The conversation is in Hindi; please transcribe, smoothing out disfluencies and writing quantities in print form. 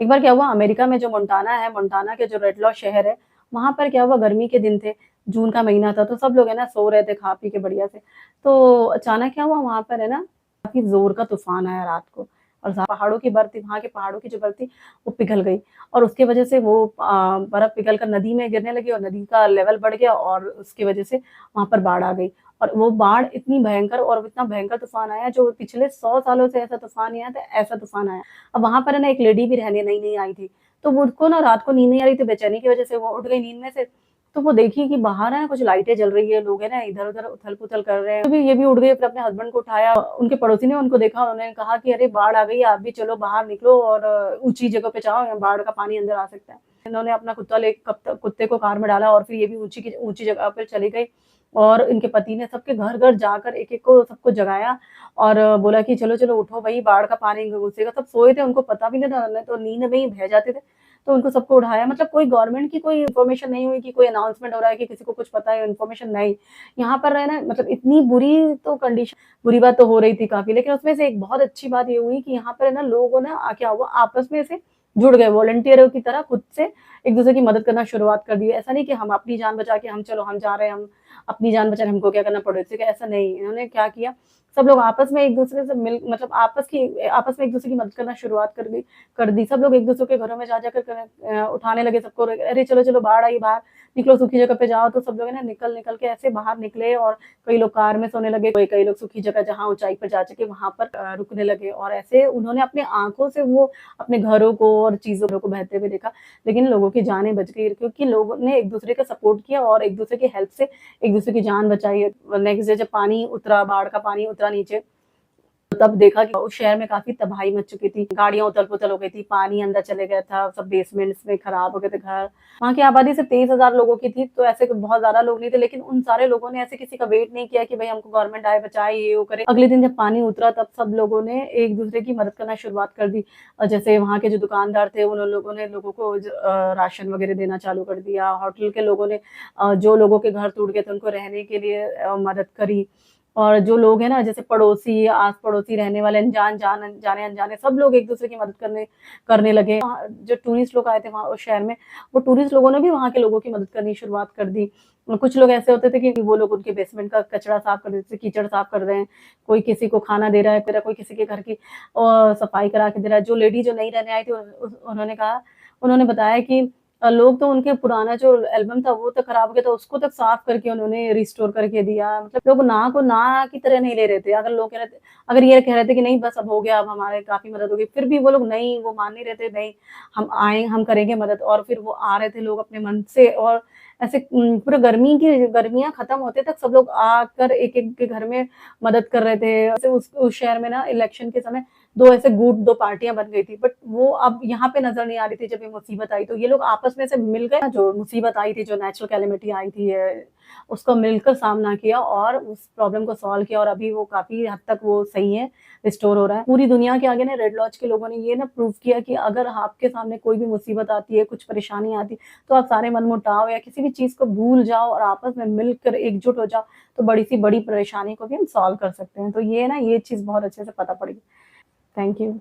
एक बार क्या हुआ अमेरिका में जो मोंटाना है, मोंटाना के जो रेड लॉस शहर है, वहाँ पर क्या हुआ गर्मी के दिन थे, जून का महीना था तो सब लोग है ना सो रहे थे खा-पी के बढ़िया से। तो अचानक क्या हुआ वहाँ पर है ना काफ़ी ज़ोर का तूफ़ान आया रात को और पहाड़ों की बर्फ़ थी, वहाँ के पहाड़ों की जो बर्फ़ थी वो पिघल गई और उसकी वज़ह से वो बर्फ़ पिघल कर नदी में गिरने लगी और नदी का लेवल बढ़ गया और उसकी वज़ह से वहाँ पर बाढ़ आ गई। और वो बाढ़ इतनी भयंकर और इतना भयंकर तूफ़ान आया जो पिछले 100 सालों से ऐसा तूफ़ान नहीं आया था, ऐसा तूफ़ान आया। अब वहाँ पर है ना एक लेडी भी रहने नई-नई आई थी, तो वो उसको ना रात को नींद नहीं आ रही थी, बेचैनी की वज़ह से वो उठ गई नींद में से, तो वो देखी कि बाहर है ना कुछ लाइटें जल रही है, लोग है ना इधर-उधर उथल-पुथल कर रहे हैं। तो भी ये भी उठ गई फिर अपने हस्बैंड को उठाया, उनके पड़ोसी ने उनको देखा, उन्होंने कहा कि अरे बाढ़ आ गई है, आप भी चलो बाहर निकलो और ऊँची जगह पे जाओ, यहाँ बाढ़ का पानी अंदर आ सकता है। इन्होंने अपना कुत्ता ले कुत्ते को कार में डाला और फिर ये भी ऊँची जगह पे चली गई और इनके पति ने सबके घर-घर जाकर एक-एक को सबको जगाया और बोला कि चलो-चलो उठो भई बाढ़ का पानी घुसेगा। सब सोए थे, उनको पता भी नहीं था, नहीं तो नींद में ही बह जाते थे। तो उनको सबको उठाया मतलब कोई गवर्नमेंट की कोई इन्फॉर्मेशन नहीं हुई कि कोई अनाउंसमेंट हो रहा है कि किसी को कुछ पता है इन्फॉर्मेशन नहीं। यहाँ पर है ना मतलब इतनी बुरी तो कंडीशन बुरी बात तो हो रही थी काफ़ी, लेकिन उसमें से एक बहुत अच्छी बात ये हुई कि यहाँ पर है ना लोगों ने क्या हुआ आपस में से जुड़ गए वॉलंटियरों की तरह खुद से एक-दूसरे की मदद करना शुरुआत कर दी। ऐसा नहीं कि हम अपनी जान बचा के हम चलो हम जा रहे हैं, हम अपनी जान बचा रहे हैं, हमको क्या करना पड़ोसी का ऐसा नहीं। इन्होंने क्या किया सब लोग आपस में एक-दूसरे से मिल मतलब आपस में एक-दूसरे की मदद करना शुरुआत कर दी। सब लोग एक-दूसरे के घरों में जा जाकर उठाने लगे सबको, अरे चलो-चलो बाढ़ आई बाहर, निकलो सूखी जगह पे जाओ, तो सब लोग है ना निकल-निकल के ऐसे बाहर निकले और कई लोग कार में सोने लगे, कई लोग सूखी जगह जहाँ ऊँचाई पर जा सके वहाँ पर रुकने लगे और ऐसे उन्होंने अपनी आँखों से वो अपने घरों को और चीज़ों को बहते हुए देखा। लेकिन लोगों की जानें बच गई क्योंकि लोगों ने एक-दूसरे का सपोर्ट किया और एक-दूसरे की हेल्प से एक-दूसरे की जान बचाई। नेक्स्ट डे जब पानी उतरा, बाढ़ का पानी उतरा नीचे, तब देखा कि उस शहर में काफ़ी तबाही मच चुकी थी। गाड़ियाँ उथल-पुथल हो गई थी, पानी अंदर चले गया था, सब बेसमेंट्स में खराब हो गए थे घर। वहाँ की आबादी सिर्फ 23,000 लोगों की थी, तो ऐसे बहुत ज़्यादा लोग नहीं थे, लेकिन उन सारे लोगों ने ऐसे किसी का वेट नहीं किया कि भई हमको गवर्नमेंट आए बचाए, ये वो करे। अगले दिन जब पानी उतरा तब सब लोगों ने एक-दूसरे की मदद करना शुरुआत कर दी। जैसे वहाँ के जो दुकानदार थे, उन लोगों ने लोगों को राशन वगैरह देना चालू कर दिया। होटल के लोगों ने जो लोगों के घर टूट गए थे, उनको रहने के लिए मदद करी। और जो लोग हैं ना जैसे पड़ोसी, आस-पड़ोसी रहने वाले जाने-अनजाने सब लोग एक-दूसरे की मदद करने करने लगे। वहाँ जो टूरिस्ट लोग आए थे वहाँ उस शहर में, वो टूरिस्ट लोगों ने भी वहाँ के लोगों की मदद करनी शुरुआत कर दी। कुछ लोग ऐसे होते थे कि वो लोग उनके बेसमेंट का कचरा साफ कर देते थे, कीचड़ साफ कर रहे हैं, कोई किसी को खाना दे रहा है, कोई किसी के घर की सफाई करा के दे रहा है। जो लेडी जो नई रहने आई थी उन्होंने बताया कि लोग तो उनके पुराना जो एल्बम था वो तो खराब हो गया था, उसको तक साफ करके उन्होंने रिस्टोर करके दिया। मतलब लोग ना को ना की तरह नहीं ले रहे थे। अगर ये कह रहे थे कि नहीं बस अब हो गया, अब हमारे काफ़ी मदद हो गई, फिर भी वो लोग नहीं, वो मान नहीं रहे थे, नहीं हम आए, हम करेंगे मदद और फिर वो आ रहे थे लोग अपने मन से और ऐसे पूरा गर्मियाँ खत्म होते तक सब लोग आकर एक-एक के घर में मदद कर रहे थे। ऐसे उस शहर में ना इलेक्शन के समय 2 ऐसे गुट 2 पार्टियाँ बन गई थी, बट वो अब यहाँ पे नज़र नहीं आ रही थी जब ये मुसीबत आई, तो ये लोग आपस में से मिल गए जो मुसीबत आई थी, जो नेचुरल कैलेमिटी आई थी उसका मिलकर सामना किया और उस प्रॉब्लम को सॉल्व किया और अभी वो काफ़ी हद तक वो सही है, रिस्टोर हो रहा है। पूरी दुनिया के आगे ना रेड लॉज के लोगों ने ये ना प्रूव किया कि अगर आपके सामने कोई भी मुसीबत आती है, कुछ परेशानी आती है, तो आप सारे मनमुटाव या किसी भी चीज़ को भूल जाओ और आपस में मिलकर एकजुट हो जाओ, तो बड़ी परेशानी को भी हम सॉल्व कर सकते हैं। तो ये ना ये चीज़ बहुत अच्छे से पता पड़ी। Thank you.